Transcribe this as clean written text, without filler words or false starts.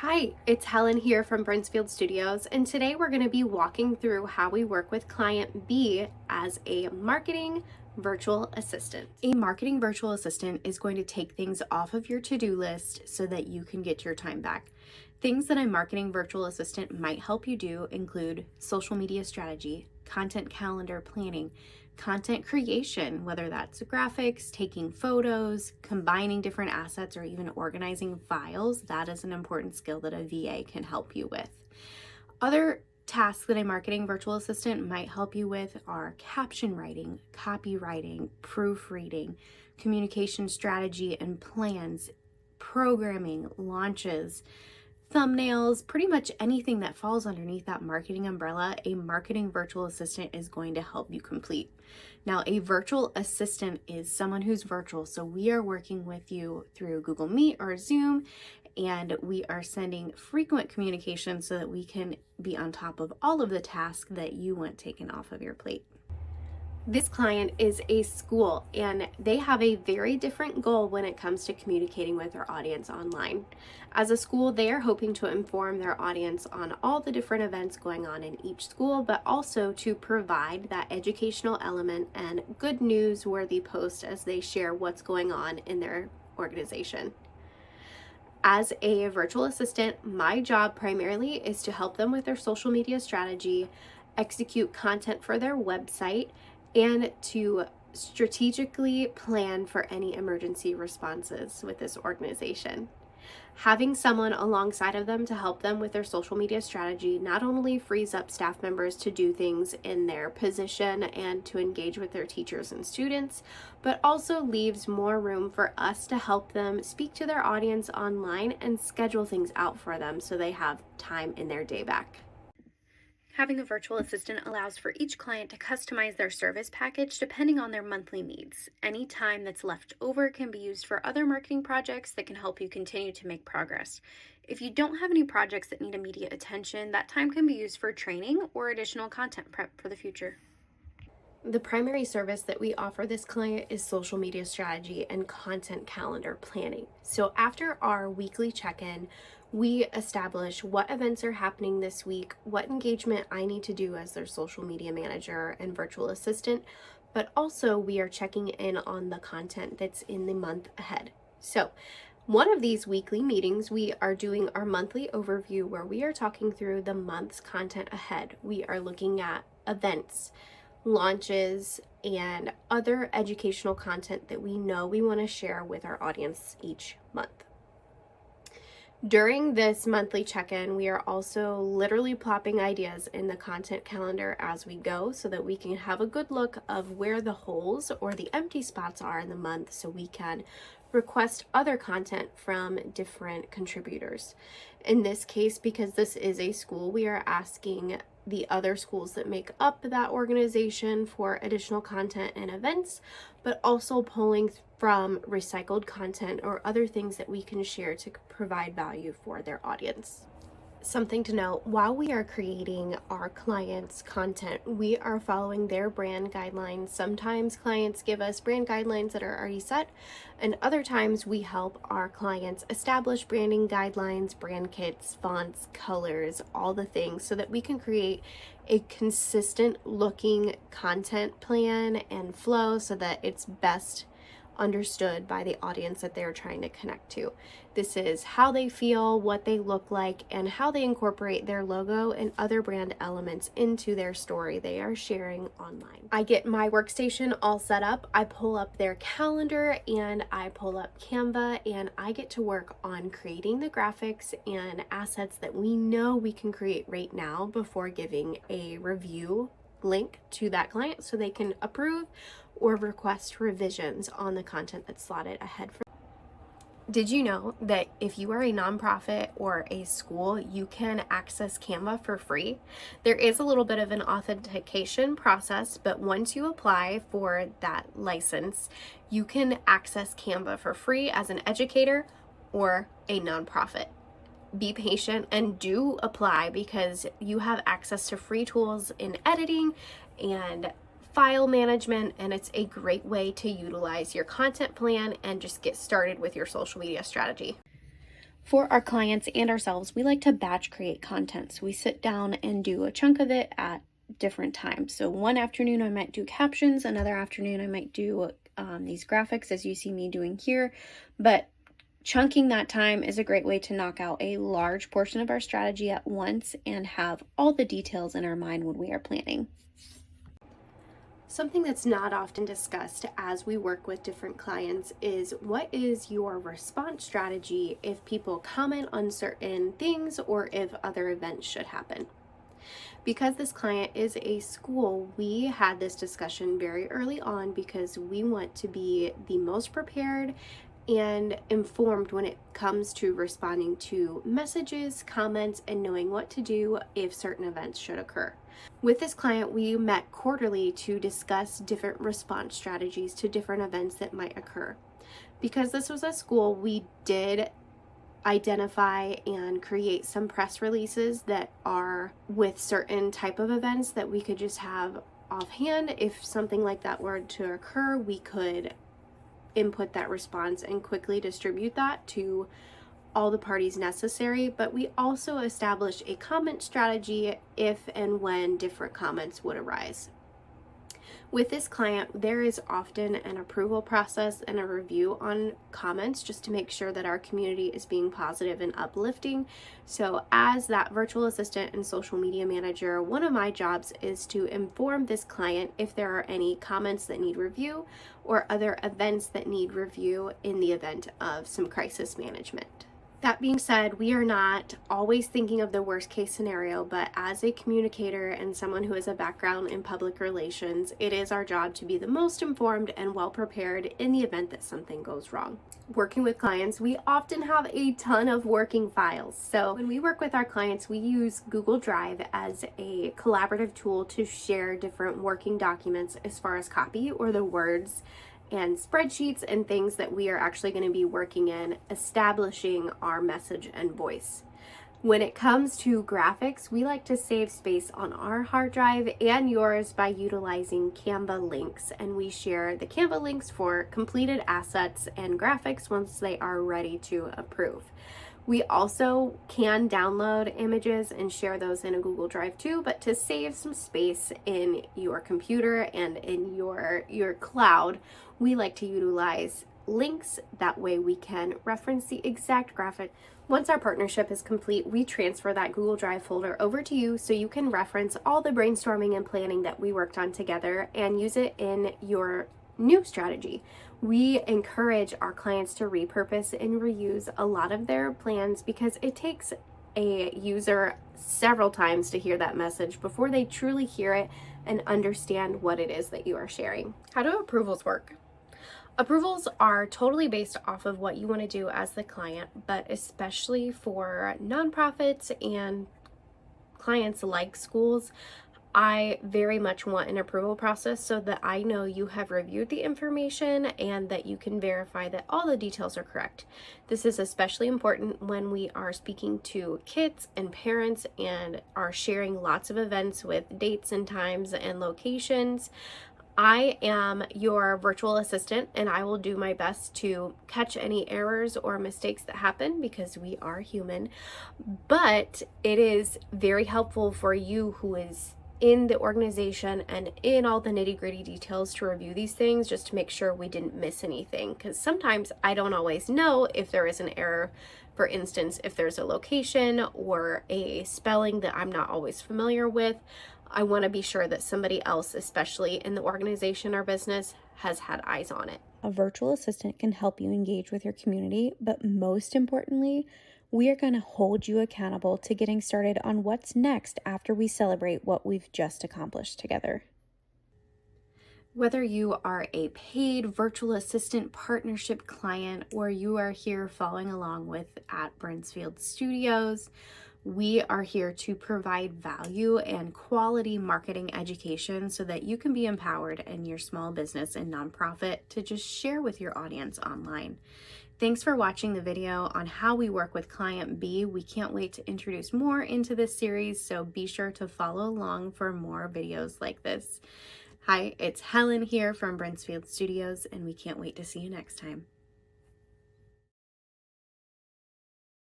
Hi, it's Helen here from Brincefield Studios, and today we're going to be walking through how we work with client B as a marketing virtual assistant. A marketing virtual assistant is going to take things off of your to-do list so that you can get your time back. Things that a marketing virtual assistant might help you do include social media strategy, content calendar planning, content creation, whether that's graphics, taking photos, combining different assets, or even organizing files. That is an important skill that a VA can help you with. Other tasks that a marketing virtual assistant might help you with are caption writing, copywriting, proofreading, communication strategy and plans, programming, launches, thumbnails, pretty much anything that falls underneath that marketing umbrella, a marketing virtual assistant is going to help you complete. Now, a virtual assistant is someone who's virtual, so we are working with you through Google Meet or Zoom, and we are sending frequent communication so that we can be on top of all of the tasks that you want taken off of your plate. This client is a school, and they have a very different goal when it comes to communicating with their audience online. As a school, they are hoping to inform their audience on all the different events going on in each school, but also to provide that educational element and good news-worthy post as they share what's going on in their organization. As a virtual assistant, my job primarily is to help them with their social media strategy, execute content for their website, and to strategically plan for any emergency responses with this organization. Having someone alongside of them to help them with their social media strategy not only frees up staff members to do things in their position and to engage with their teachers and students, but also leaves more room for us to help them speak to their audience online and schedule things out for them so they have time in their day back. Having a virtual assistant allows for each client to customize their service package depending on their monthly needs. Any time that's left over can be used for other marketing projects that can help you continue to make progress. If you don't have any projects that need immediate attention, that time can be used for training or additional content prep for the future. The primary service that we offer this client is social media strategy and content calendar planning. So after our weekly check-in, we establish what events are happening this week, what engagement I need to do as their social media manager and virtual assistant, but also we are checking in on the content that's in the month ahead. So one of these weekly meetings, we are doing our monthly overview where we are talking through the month's content ahead. We are looking at events, launches, and other educational content that we know we want to share with our audience each month. During this monthly check-in, we are also literally plopping ideas in the content calendar as we go so that we can have a good look of where the holes or the empty spots are in the month so we can request other content from different contributors. In this case, because this is a school, we are asking the other schools that make up that organization for additional content and events, but also pulling from recycled content or other things that we can share to provide value for their audience. Something to note, while we are creating our clients' content, we are following their brand guidelines. Sometimes clients give us brand guidelines that are already set, and other times we help our clients establish branding guidelines, brand kits, fonts, colors, all the things so that we can create a consistent looking content plan and flow so that it's best understood by the audience that they're trying to connect to. This is how they feel, what they look like, and how they incorporate their logo and other brand elements into their story they are sharing online. I get my workstation all set up. I pull up their calendar and I pull up Canva, and I get to work on creating the graphics and assets that we know we can create right now before giving a review link to that client so they can approve or request revisions on the content that's slotted ahead for. Did you know that if you are a nonprofit or a school, you can access Canva for free? There is a little bit of an authentication process, but once you apply for that license, you can access Canva for free as an educator or a nonprofit. Be patient and do apply because you have access to free tools in editing and file management, and it's a great way to utilize your content plan and just get started with your social media strategy. For our clients and ourselves, we like to batch create content. So we sit down and do a chunk of it at different times. So one afternoon I might do captions, another afternoon I might do these graphics as you see me doing here. But chunking that time is a great way to knock out a large portion of our strategy at once and have all the details in our mind when we are planning. Something that's not often discussed as we work with different clients is what is your response strategy if people comment on certain things or if other events should happen. Because this client is a school, we had this discussion very early on because we want to be the most prepared and informed when it comes to responding to messages, comments, and knowing what to do if certain events should occur. With this client, we met quarterly to discuss different response strategies to different events that might occur. Because this was a school, we did identify and create some press releases that are with certain type of events that we could just have offhand. If something like that were to occur, we could input that response and quickly distribute that to all the parties necessary. But we also established a comment strategy if and when different comments would arise. With this client, there is often an approval process and a review on comments just to make sure that our community is being positive and uplifting. So as that virtual assistant and social media manager, one of my jobs is to inform this client if there are any comments that need review or other events that need review in the event of some crisis management. That being said, we are not always thinking of the worst case scenario, but as a communicator and someone who has a background in public relations, it is our job to be the most informed and well prepared in the event that something goes wrong. Working with clients, we often have a ton of working files. So when we work with our clients, we use Google Drive as a collaborative tool to share different working documents as far as copy or the words and spreadsheets and things that we are actually going to be working in, establishing our message and voice. When it comes to graphics, we like to save space on our hard drive and yours by utilizing Canva links, and we share the Canva links for completed assets and graphics once they are ready to approve. We also can download images and share those in a Google Drive too, but to save some space in your computer and in your cloud, we like to utilize links. That way we can reference the exact graphic. Once our partnership is complete, we transfer that Google Drive folder over to you so you can reference all the brainstorming and planning that we worked on together and use it in your new strategy. We encourage our clients to repurpose and reuse a lot of their plans because it takes a user several times to hear that message before they truly hear it and understand what it is that you are sharing. How do approvals work? Approvals are totally based off of what you want to do as the client, but especially for nonprofits and clients like schools, I very much want an approval process so that I know you have reviewed the information and that you can verify that all the details are correct. This is especially important when we are speaking to kids and parents and are sharing lots of events with dates and times and locations. I am your virtual assistant and I will do my best to catch any errors or mistakes that happen because we are human, but it is very helpful for you who is in the organization and in all the nitty-gritty details to review these things just to make sure we didn't miss anything, because sometimes I don't always know if there is an error. For instance, if there's a location or a spelling that I'm not always familiar with, I want to be sure that somebody else, especially in the organization or business, has had eyes on it. A virtual assistant can help you engage with your community, but most importantly, we are going to hold you accountable to getting started on what's next after we celebrate what we've just accomplished together. Whether you are a paid virtual assistant partnership client or you are here following along with at Brincefield Studios, we are here to provide value and quality marketing education so that you can be empowered in your small business and nonprofit to just share with your audience online. Thanks for watching the video on how we work with Client B. We can't wait to introduce more into this series, so be sure to follow along for more videos like this. Hi, it's Helen here from Brincefield Studios, and we can't wait to see you next time.